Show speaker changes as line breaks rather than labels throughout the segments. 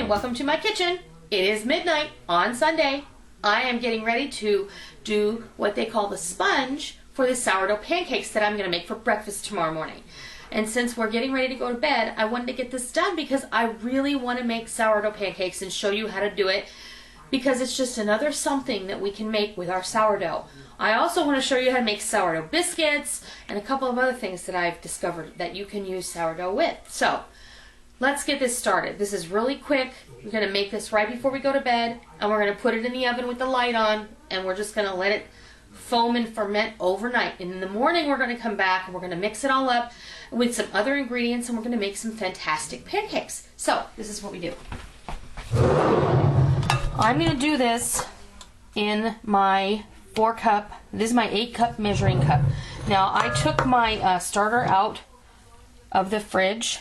and welcome to my kitchen. It is midnight on Sunday. I am getting ready to do what they call the sponge for the sourdough pancakes that I'm going to make for breakfast tomorrow morning. And since we're getting ready to go to bed, I wanted to get this done because I really want to make sourdough pancakes and show you how to do it, because it's just another something that we can make with our sourdough. I also want to show you how to make sourdough biscuits and a couple of other things that I've discovered that you can use sourdough with. So let's get this started. This is really quick. We're going to make this right before we go to bed, and we're going to put it in the oven with the light on, and we're just going to let it foam and ferment overnight. And in the morning we're going to come back and we're going to mix it all up with some other ingredients, and we're going to make some fantastic pancakes. So this is what we do. I'm going to do this in my 4-cup, this is my 8-cup measuring cup. Now I took my starter out of the fridge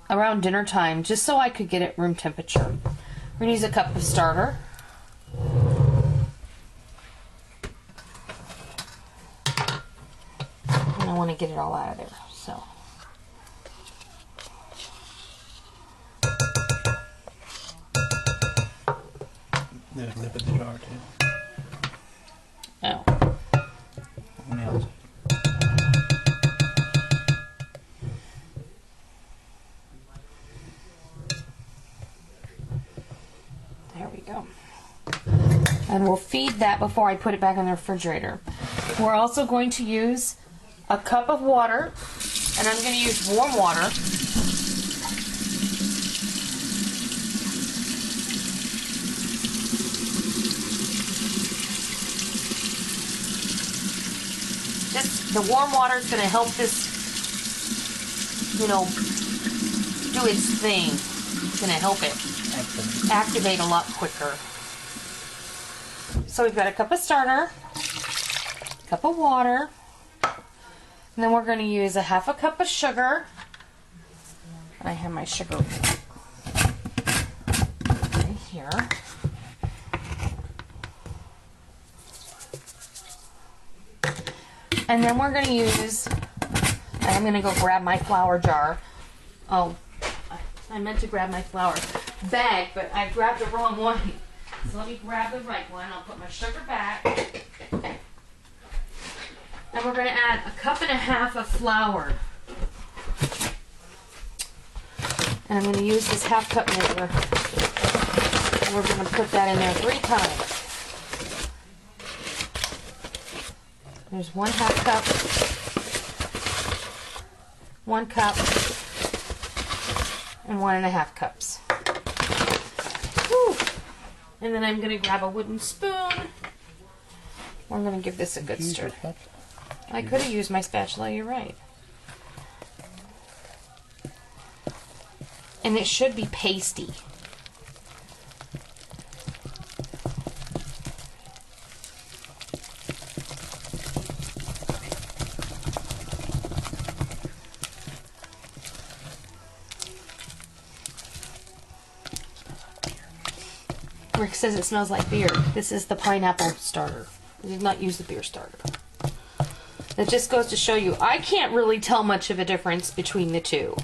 around dinner time just so I could get it room temperature. We're going to use a cup of starter. And I want to get it all out of there. So
there's a lip in the jar too.
Oh.
What else?
There we go. And we'll feed that before I put it back in the refrigerator. We're also going to use a cup of water, and I'm going to use warm water. The warm water is going to help this, do its thing. It's going to help it activate a lot quicker. So we've got a cup of starter, a cup of water, and then we're going to use a half a cup of sugar. I have my sugar right here. And then we're going to use, and I'm going to go grab my flour jar. Oh, I meant to grab my flour bag, but I grabbed the wrong one. So let me grab the right one. I'll put my sugar back. And we're going to add a cup and a half of flour. And I'm going to use this half cup measure. And we're going to put that in there 3 times. There's 1/2 cup, 1 cup, and 1.5 cups. Whew. And then I'm going to grab a wooden spoon. We're going to give this a good stir. I could have used my spatula, you're right. And it should be pasty. Rick says it smells like beer. This is the pineapple starter. I did not use the beer starter. That just goes to show you, I can't really tell much of a difference between the two.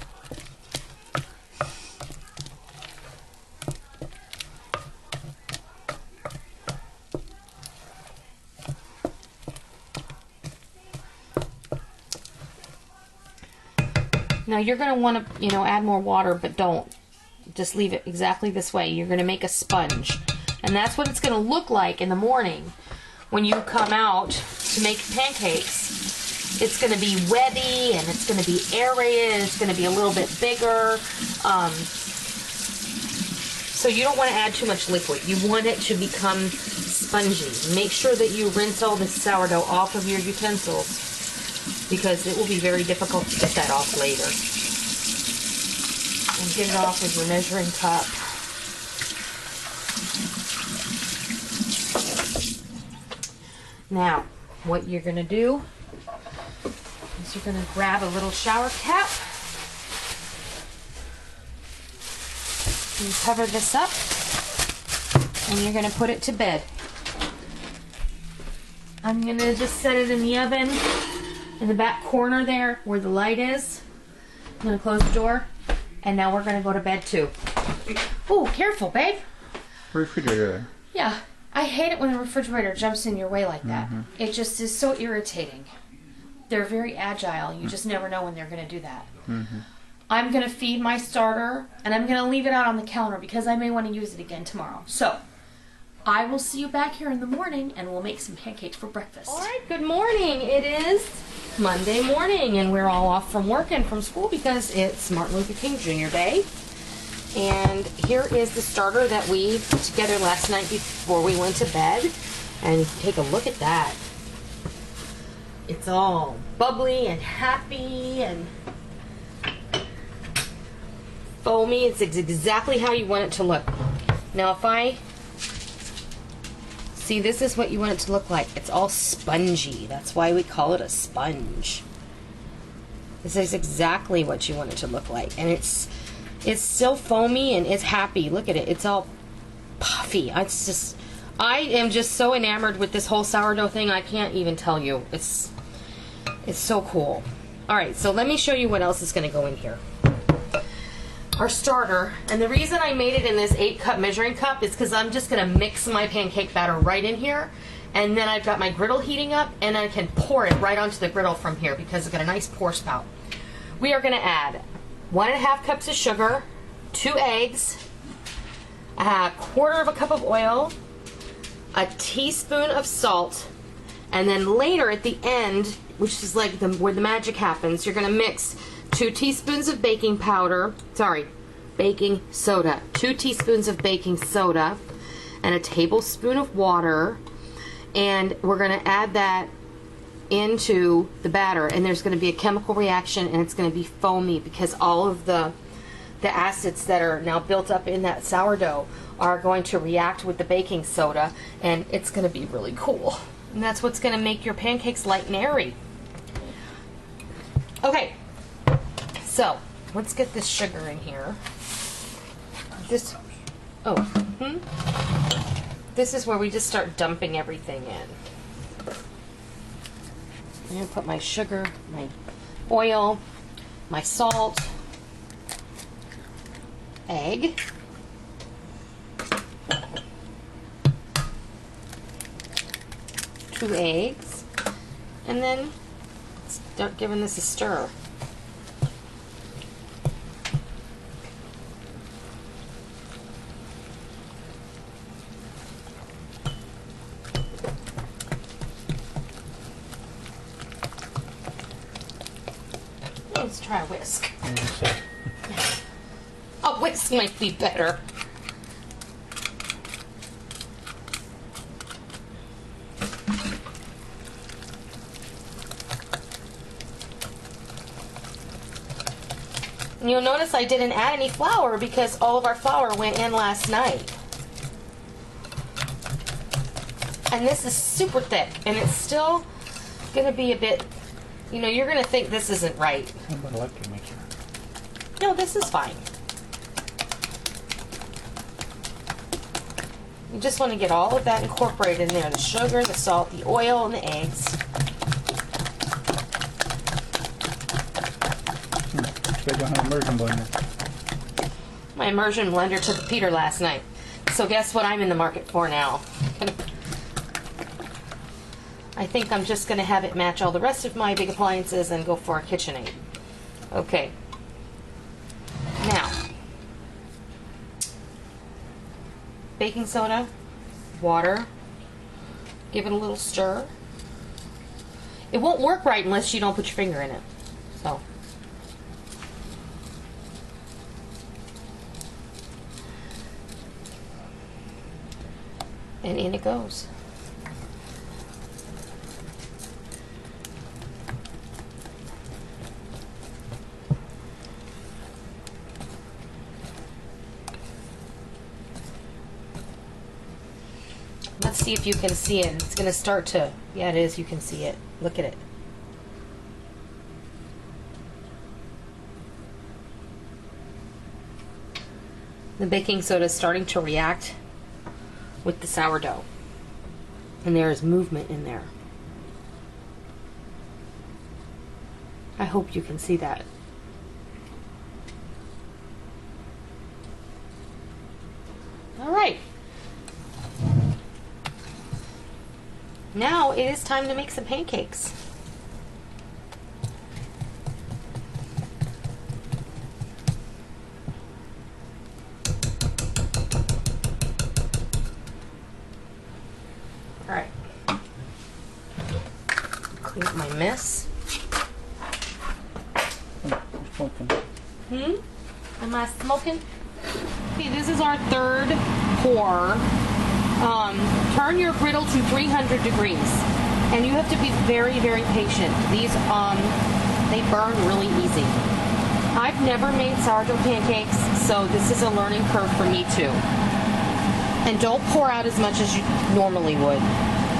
Now you're going to want to, add more water, but don't. Just leave it exactly this way. You're going to make a sponge. And that's what it's going to look like in the morning when you come out to make pancakes. It's going to be webby, and it's going to be aerated. It's going to be a little bit bigger. So you don't want to add too much liquid. You want it to become spongy. Make sure that you rinse all the sourdough off of your utensils, because it will be very difficult to get that off later. And get it off with your measuring cup. Now, what you're going to do is you're going to grab a little shower cap and cover this up, and you're going to put it to bed. I'm going to just set it in the oven in the back corner there where the light is. I'm gonna close the door, and now we're gonna go to bed too. Ooh, careful, babe.
Refrigerator.
Yeah, I hate it when the refrigerator jumps in your way like that. It just is so irritating. They're very agile. You just never know when they're gonna do that. I'm gonna feed my starter, and I'm gonna leave it out on the counter because I may want to use it again tomorrow. So, I will see you back here in the morning, and we'll make some pancakes for breakfast. All right, good morning. It is Monday morning, and we're all off from work and from school because it's Martin Luther King Jr. Day. And here is the starter that we put together last night before we went to bed. And take a look at that. It's all bubbly and happy and foamy. It's exactly how you want it to look. Now if I see, this is what you want it to look like. It's all spongy. That's why we call it a sponge. This is exactly what you want it to look like. And it's still foamy and it's happy. Look at it. It's all puffy. I am just so enamored with this whole sourdough thing. I can't even tell you. It's so cool. All right, so let me show you what else is going to go in here. Our starter, and the reason I made it in this 8-cup measuring cup is because I'm just going to mix my pancake batter right in here, and then I've got my griddle heating up, and I can pour it right onto the griddle from here because I've got a nice pour spout. We are going to add 1.5 cups of sugar, 2 eggs, a 1/4 cup of oil, a teaspoon of salt, and then later at the end, which is like where the magic happens, you're going to mix 2 teaspoons of baking soda, 2 teaspoons of baking soda, and a tablespoon of water, and we're going to add that into the batter, and there's going to be a chemical reaction, and it's going to be foamy because all of the acids that are now built up in that sourdough are going to react with the baking soda, and it's going to be really cool. And that's what's going to make your pancakes light and airy. Okay. So, let's get this sugar in here. This is where we just start dumping everything in. I'm going to put my sugar, my oil, my salt, egg, two eggs, and then start giving this a stir. Let's try a whisk. A whisk might be better. And you'll notice I didn't add any flour because all of our flour went in last night. And this is super thick, and it's still going to be a bit, you know, you're going to think this isn't right.
How about electric mixer?
No, this is fine. You just want to get all of that incorporated in there. The sugar, the salt, the oil, and the eggs.
So you don't have an immersion blender.
My immersion blender took Peter last night. So guess what I'm in the market for now? I think I'm just going to have it match all the rest of my big appliances and go for a KitchenAid. Okay. Now, baking soda, water, give it a little stir. It won't work right unless you don't put your finger in it. So, and in it goes. Let's see if you can see it. It's going to start to, yeah, it is. You can see it. Look at it. The baking soda is starting to react with the sourdough. And there is movement in there. I hope you can see that. All right. Now it is time to make some pancakes. All right. Clean up my mess. Am I smoking? Okay, this is our third pour. Turn your griddle to 300 degrees. And you have to be very, very patient. These, they burn really easy. I've never made sourdough pancakes, so this is a learning curve for me too. And don't pour out as much as you normally would,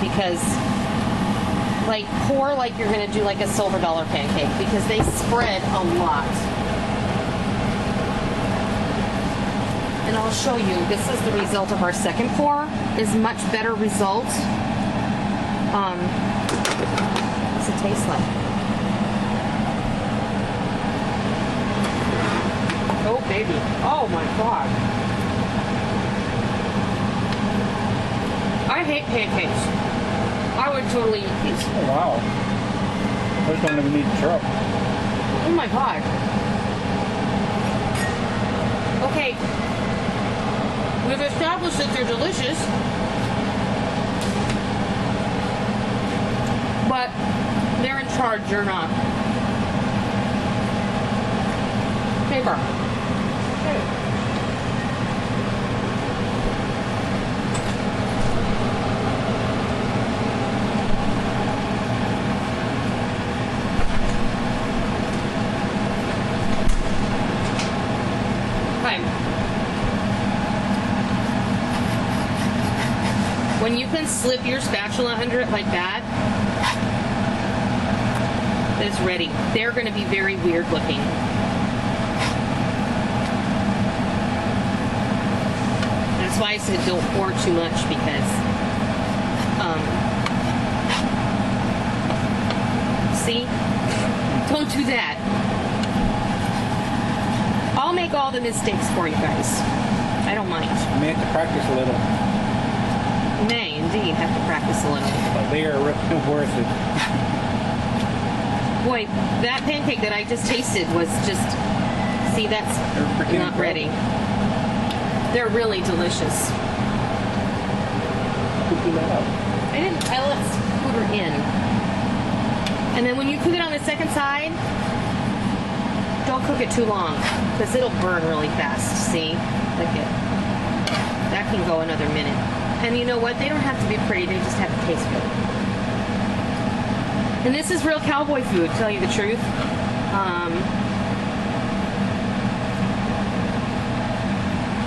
because like pour like you're gonna do like a silver dollar pancake, because they spread a lot. And I'll show you, this is the result of our second pour. Is much better result. What's it taste like? Oh baby, oh my God. I hate pancakes. I would totally eat these.
Oh, wow. I just don't even need to try.
Oh my God. Okay. We've established that they're delicious, but they're in charge, you're not. Paper. When you can slip your spatula under it like that, it's ready. They're going to be very weird looking. That's why I said don't pour too much, because see? Don't do that. I'll make all the mistakes for you guys. I don't mind.
You may have to practice a little.
May indeed have to practice a little.
But they are worth it.
Boy, that pancake that I just tasted was just, see, that's not ready. They're really delicious.
Cooking that up.
I let put her in. And then when you cook it on the second side, don't cook it too long, because it'll burn really fast. See? Look at that. Can go another minute. And you know what? They don't have to be pretty, they just have to taste good. And this is real cowboy food, to tell you the truth.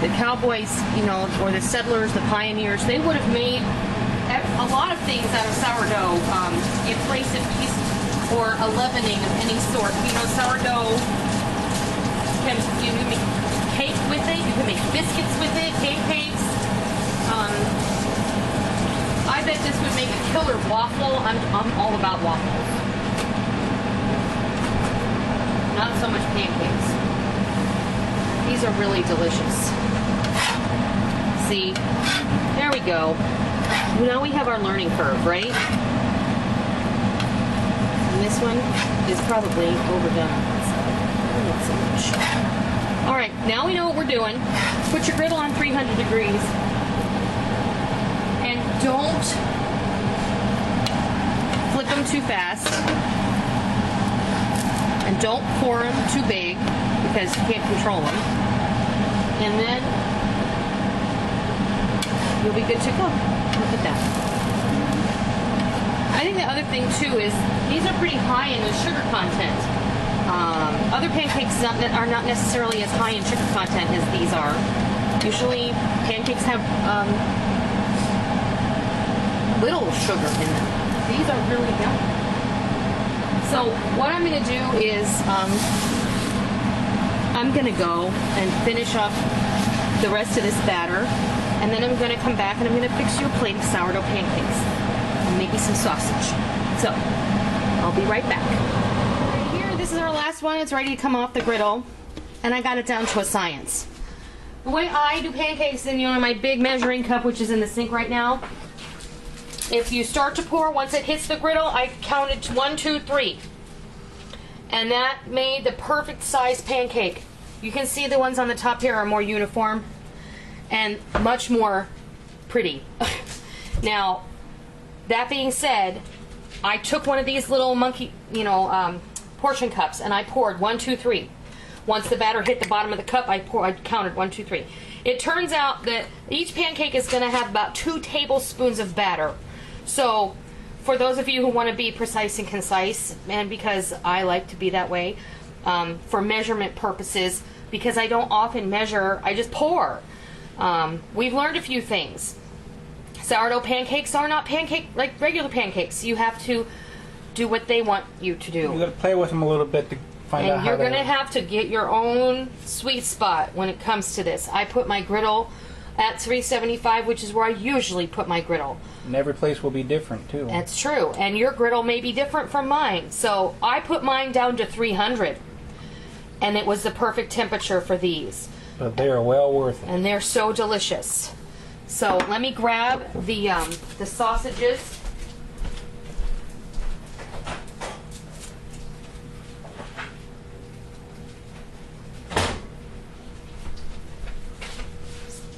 The cowboys, you know, or the settlers, the pioneers, they would have made a lot of things out of sourdough in place of yeast or a leavening of any sort. You know, sourdough, you can make cake with it, you can make biscuits with it, pancakes. I bet this would make a killer waffle. I'm all about waffles. Not so much pancakes. These are really delicious. See? There we go. Now we have our learning curve, right? And this one is probably overdone. Not so much. All right, now we know what we're doing. Put your griddle on 300 degrees. And don't flip them too fast. And don't pour them too big, because you can't control them. And then you'll be good to go. Look at that. I think the other thing too is these are pretty high in the sugar content. Other pancakes are not necessarily as high in sugar content as these are. Usually pancakes have little sugar in them. These are really yummy. So what I'm going to do is I'm going to go and finish up the rest of this batter, and then I'm going to come back and I'm going to fix you a plate of sourdough pancakes and maybe some sausage. So I'll be right back. Right here, this is our last one. It's ready to come off the griddle, and I got it down to a science. The way I do pancakes in my big measuring cup, which is in the sink right now, if you start to pour, once it hits the griddle, I counted 1, 2, 3. And that made the perfect size pancake. You can see the ones on the top here are more uniform and much more pretty. Now, that being said, I took one of these little monkey, portion cups, and I poured 1, 2, 3. Once the batter hit the bottom of the cup, I counted 1, 2, 3. It turns out that each pancake is going to have about 2 tablespoons of batter. So, for those of you who want to be precise and concise, and because I like to be that way, for measurement purposes, because I don't often measure, I just pour. We've learned a few things. Sourdough pancakes are not like regular pancakes. You have to do what they want you to do.
You got to play with them a little bit to find out
And
how
you're
they
going to have to get your own sweet spot when it comes to this. I put my griddle at 375, which is where I usually put my griddle.
And every place will be different too.
That's true. And your griddle may be different from mine. So I put mine down to 300. And it was the perfect temperature for these.
But they are well worth it.
And they're so delicious. So let me grab the sausages.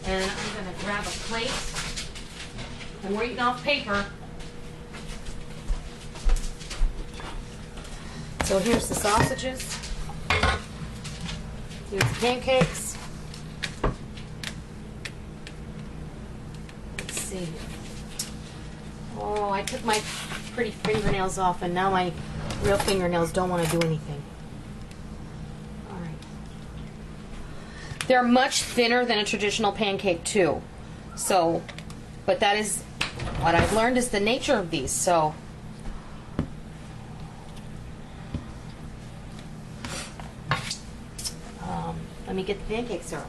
And I'm going to grab a plate. And we're eating off paper. So here's the sausages. Here's the pancakes. Let's see. Oh, I took my pretty fingernails off, and now my real fingernails don't want to do anything. All right. They're much thinner than a traditional pancake too. So, but that is what I've learned is the nature of these. So, let me get the pancake syrup.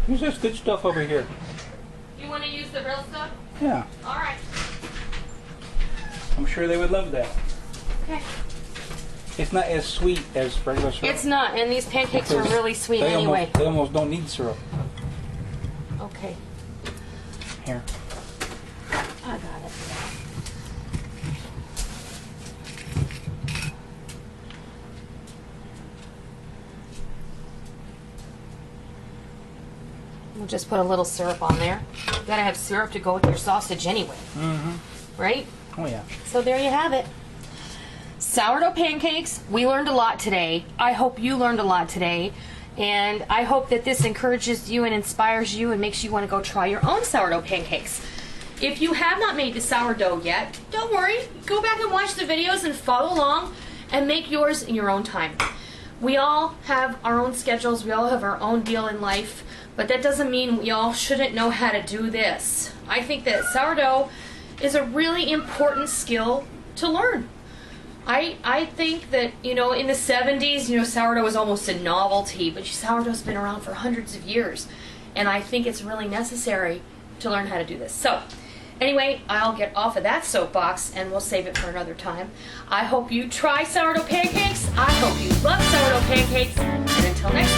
Use this good stuff over here.
You want to use the real stuff?
Yeah,
All right.
I'm sure they would love that.
Okay.
It's not as sweet as regular syrup.
It's not, and these pancakes are
Because
really sweet
they
anyway.
they almost don't need syrup.
Okay.
Here.
I got it. We'll just put a little syrup on there. You gotta have syrup to go with your sausage anyway. Mm-hmm. Right?
Oh yeah.
So there you have it. Sourdough pancakes. We learned a lot today. I hope you learned a lot today. And I hope that this encourages you and inspires you and makes you want to go try your own sourdough pancakes. If you have not made the sourdough yet, don't worry. Go back and watch the videos and follow along and make yours in your own time. We all have our own schedules. We all have our own deal in life. But that doesn't mean we all shouldn't know how to do this. I think that sourdough is a really important skill to learn. I think that, in the 70s, sourdough was almost a novelty, but sourdough's been around for hundreds of years. And I think it's really necessary to learn how to do this. So, anyway, I'll get off of that soapbox and we'll save it for another time. I hope you try sourdough pancakes. I hope you love sourdough pancakes. And until next time.